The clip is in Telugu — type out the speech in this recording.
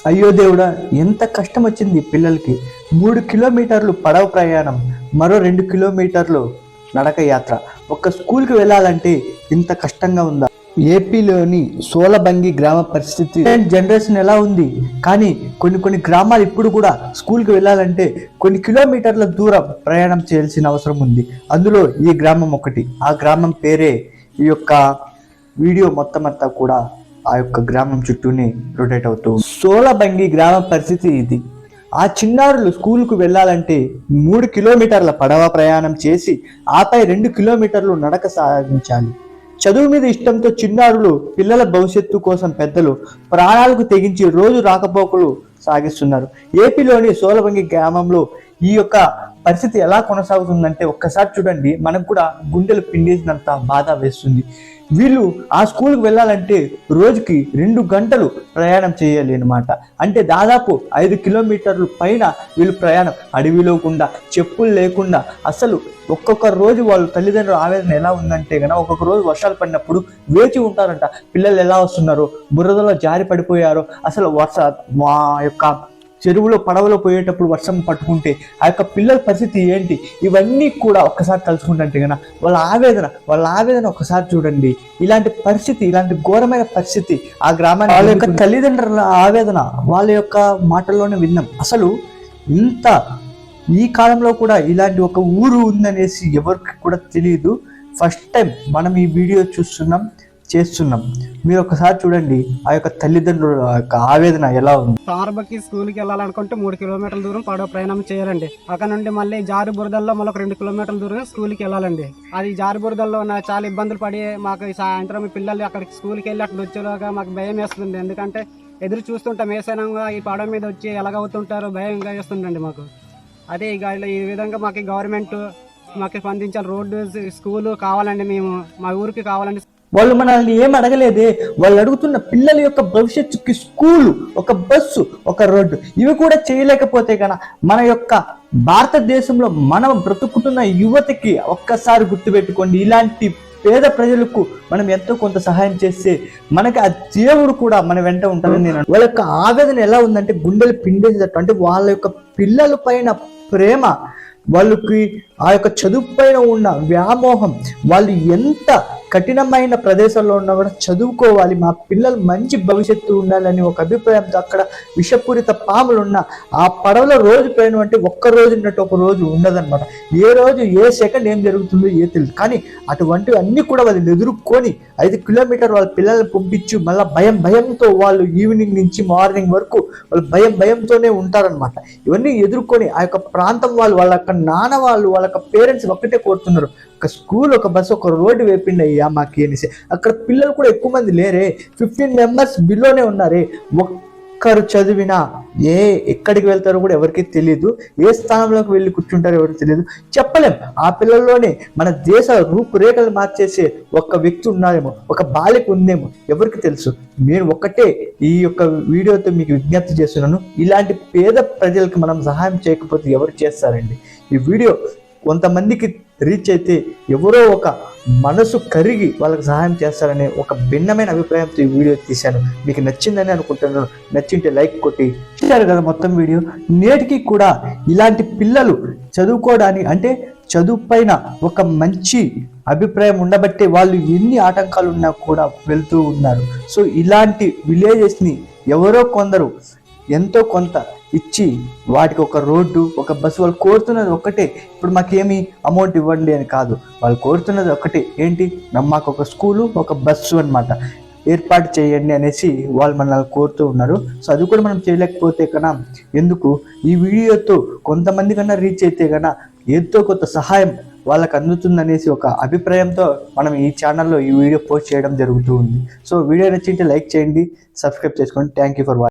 అయ్యో దేవుడా, ఎంత కష్టం వచ్చింది పిల్లలకి. 3 కిలోమీటర్లు పడవ ప్రయాణం, మరో 2 కిలోమీటర్లు నడక యాత్ర. ఒక స్కూల్కి వెళ్ళాలంటే ఇంత కష్టంగా ఉందా? ఏపీలోని సోలబంగి గ్రామ పరిస్థితి జనరేషన్ ఎలా ఉంది? కానీ కొన్ని గ్రామాలు ఇప్పుడు కూడా స్కూల్కి వెళ్ళాలంటే కొన్ని కిలోమీటర్ల దూరం ప్రయాణం చేయాల్సిన అవసరం ఉంది. అందులో ఈ గ్రామం ఒకటి. ఆ గ్రామం పేరే ఈ యొక్క వీడియో మొత్తం అంతా కూడా ఆ యొక్క గ్రామం చుట్టూనే రొటేట్ అవుతూ. సోలబంగి గ్రామ పరిస్థితి ఇది. ఆ చిన్నారులు స్కూల్కు వెళ్ళాలంటే 3 కిలోమీటర్ల పడవ ప్రయాణం చేసి ఆపై 2 కిలోమీటర్లు నడక సాగించాలి. చదువు మీద ఇష్టంతో చిన్నారులు పిల్లల భవిష్యత్తు కోసం పెద్దలు ప్రాణాలకు తెగించి రోజు రాకపోకలు సాగిస్తున్నారు. ఏపీలోని సోలబంగి గ్రామంలో ఈ యొక్క పరిస్థితి ఎలా కొనసాగుతుందంటే ఒక్కసారి చూడండి, మనకు కూడా గుండెలు పిండేసినంత బాధ వేస్తుంది. వీళ్ళు ఆ స్కూల్కి వెళ్ళాలంటే రోజుకి 2 గంటలు ప్రయాణం చేయాలి అనమాట. అంటే దాదాపు 5 కిలోమీటర్లు పైన వీళ్ళు ప్రయాణం, అడవిలో గుండా, చెప్పులు లేకుండా. అసలు ఒక్కొక్క రోజు వాళ్ళ తల్లిదండ్రుల ఆవేదన ఎలా ఉందంటే కనుక ఒక్కొక్క రోజు వర్షాలు పడినప్పుడు వేచి ఉంటారంట. పిల్లలు ఎలా వస్తున్నారో, బురదలో జారి పడిపోయారో, అసలు మా యొక్క చెరువులో పడవలో పోయేటప్పుడు వర్షం పట్టుకుంటే ఆ యొక్క పిల్లల పరిస్థితి ఏంటి, ఇవన్నీ కూడా ఒక్కసారి తలుచుకుంటే కనుక వాళ్ళ ఆవేదన ఒక్కసారి చూడండి. ఇలాంటి పరిస్థితి, ఇలాంటి ఘోరమైన పరిస్థితి ఆ గ్రామానికి, వాళ్ళ యొక్క తల్లిదండ్రుల ఆవేదన వాళ్ళ యొక్క మాటల్లోనే విన్నాం. అసలు ఇంత ఈ కాలంలో కూడా ఇలాంటి ఒక ఊరు ఉందనేసి ఎవరికి కూడా తెలియదు. ఫస్ట్ టైం మనం ఈ వీడియో చేస్తున్నాం. మీరు ఒకసారి చూడండి ఆ యొక్క తల్లిదండ్రుల యొక్క ఆవేదన ఎలా ఉంది. తారబకి స్కూల్కి వెళ్ళాలనుకుంటే 3 కిలోమీటర్ల దూరం పడవ ప్రయాణం చేయాలండి. అక్కడ నుండి మళ్ళీ జారు బురదల్లో మళ్ళీ 2 కిలోమీటర్ల దూరం స్కూల్కి వెళ్ళాలండి. అది జారు బురదల్లో చాలా ఇబ్బందులు పడి మాకు సాయంత్రం పిల్లలు అక్కడికి స్కూల్కి వెళ్ళి అక్కడ వచ్చేలాగా మాకు భయం వేస్తుంది. ఎందుకంటే ఎదురు చూస్తుంటాం ఏసైనా ఈ పడవ మీద వచ్చి ఎలాగవుతుంటారో భయంగా వేస్తుందండి మాకు. అదే ఈ విధంగా మాకు గవర్నమెంట్ మాకు స్పందించాలి. రోడ్డు, స్కూలు కావాలండి, మేము మా ఊరికి కావాలండి. వాళ్ళు మనల్ని ఏం అడగలేదే. వాళ్ళు అడుగుతున్న పిల్లల యొక్క భవిష్యత్తుకి స్కూలు, ఒక బస్సు, ఒక రోడ్డు, ఇవి కూడా చేయలేకపోతే కనుక మన యొక్క భారతదేశంలో మనం బ్రతుకుతున్న యువతకి ఒక్కసారి గుర్తుపెట్టుకోండి, ఇలాంటి పేద ప్రజలకు మనం ఎంతో కొంత సహాయం చేస్తే మనకి ఆ దేవుడు కూడా మన వెంట ఉంటాడని నేను. వాళ్ళ యొక్క ఆవేదన ఎలా ఉందంటే గుండెలు పిండేసేటట్టు. అంటే వాళ్ళ యొక్క పిల్లల పైన ప్రేమ, వాళ్ళకి ఆ యొక్క చదువు పైన ఉన్న వ్యామోహం, వాళ్ళు ఎంత కఠినమైన ప్రదేశాల్లో ఉన్నా కూడా చదువుకోవాలి, మా పిల్లలు మంచి భవిష్యత్తు ఉండాలని ఒక అభిప్రాయంతో అక్కడ విషపూరిత పాములు ఉన్న ఆ పడవలో రోజు ప్రయాణం అంటే ఒక్క రోజు ఉన్నట్టు ఒక రోజు ఉండదన్నమాట. ఏ రోజు ఏ సెకండ్ ఏం జరుగుతుందో తెలియదు. కానీ అటువంటివి అన్నీ కూడా వాళ్ళు ఎదుర్కొని 5 కిలోమీటర్ వాళ్ళ పిల్లల్ని పంపించి మళ్ళీ భయంతో వాళ్ళు ఈవినింగ్ నుంచి మార్నింగ్ వరకు వాళ్ళు భయంతోనే ఉంటారనమాట. ఇవన్నీ ఎదుర్కొని ఆ యొక్క ప్రాంతం వాళ్ళ యొక్క నాన్న వాళ్ళ యొక్క పేరెంట్స్ ఒక్కటే కోరుతున్నారు, ఒక స్కూల్, ఒక బస్సు, ఒక రోడ్డు వేపిండి అయ్యా మాకు అనేసి. అక్కడ పిల్లలు కూడా ఎక్కువ మంది లేరే, 15 మెంబర్స్ బిలోనే ఉన్నారే. ఒక్కరు చదివినా ఎక్కడికి వెళ్తారో కూడా ఎవరికి తెలియదు, ఏ స్థానంలోకి వెళ్ళి కూర్చుంటారో ఎవరికి తెలియదు, చెప్పలేం. ఆ పిల్లల్లోనే మన దేశ రూపురేఖలు మార్చేసే ఒక వ్యక్తి ఉన్నారేమో, ఒక బాలిక ఉందేమో, ఎవరికి తెలుసు. నేను ఒక్కటే ఈ యొక్క వీడియోతో మీకు విజ్ఞప్తి చేస్తున్నాను, ఇలాంటి పేద ప్రజలకు మనం సహాయం చేయకపోతే ఎవరు చేస్తారండి? ఈ వీడియో కొంతమందికి రీచ్ అయితే ఎవరో ఒక మనసు కరిగి వాళ్ళకి సహాయం చేస్తారనే ఒక భిన్నమైన అభిప్రాయంతో ఈ వీడియో తీశాను. మీకు నచ్చిందని అనుకుంటున్నాను. నచ్చింటే లైక్ కొట్టి చూశారు కదా మొత్తం వీడియో. నేటికి కూడా ఇలాంటి పిల్లలు చదువుకోవడానికి, అంటే చదువు పైన ఒక మంచి అభిప్రాయం ఉండబట్టే వాళ్ళు ఎన్ని ఆటంకాలు ఉన్నా కూడా వెళ్తూ ఉన్నారు. సో ఇలాంటి విలేజెస్ని ఎవరో కొందరు ఎంతో కొంత ఇచ్చి వాటికి ఒక రోడ్డు, ఒక బస్సు, వాళ్ళు కోరుతున్నది ఒక్కటే. ఇప్పుడు మాకేమి అమౌంట్ ఇవ్వండి అని కాదు, వాళ్ళు కోరుతున్నది ఒక్కటే, ఏంటి, మాకు ఒక స్కూలు, ఒక బస్సు అనమాట ఏర్పాటు చేయండి అనేసి వాళ్ళు మనల్ని కోరుతూ ఉన్నారు. సో అది కూడా మనం చేయలేకపోతే కన్నా ఎందుకు, ఈ వీడియోతో కొంతమంది కన్నా రీచ్ అయితే కన్నా ఎంతో కొంత సహాయం వాళ్ళకి అందుతుందనేసి ఒక అభిప్రాయంతో మనం ఈ ఛానల్లో ఈ వీడియో పోస్ట్ చేయడం జరుగుతూ ఉంది. సో వీడియో నచ్చింటే లైక్ చేయండి, సబ్స్క్రైబ్ చేసుకోండి. Thank you for watching.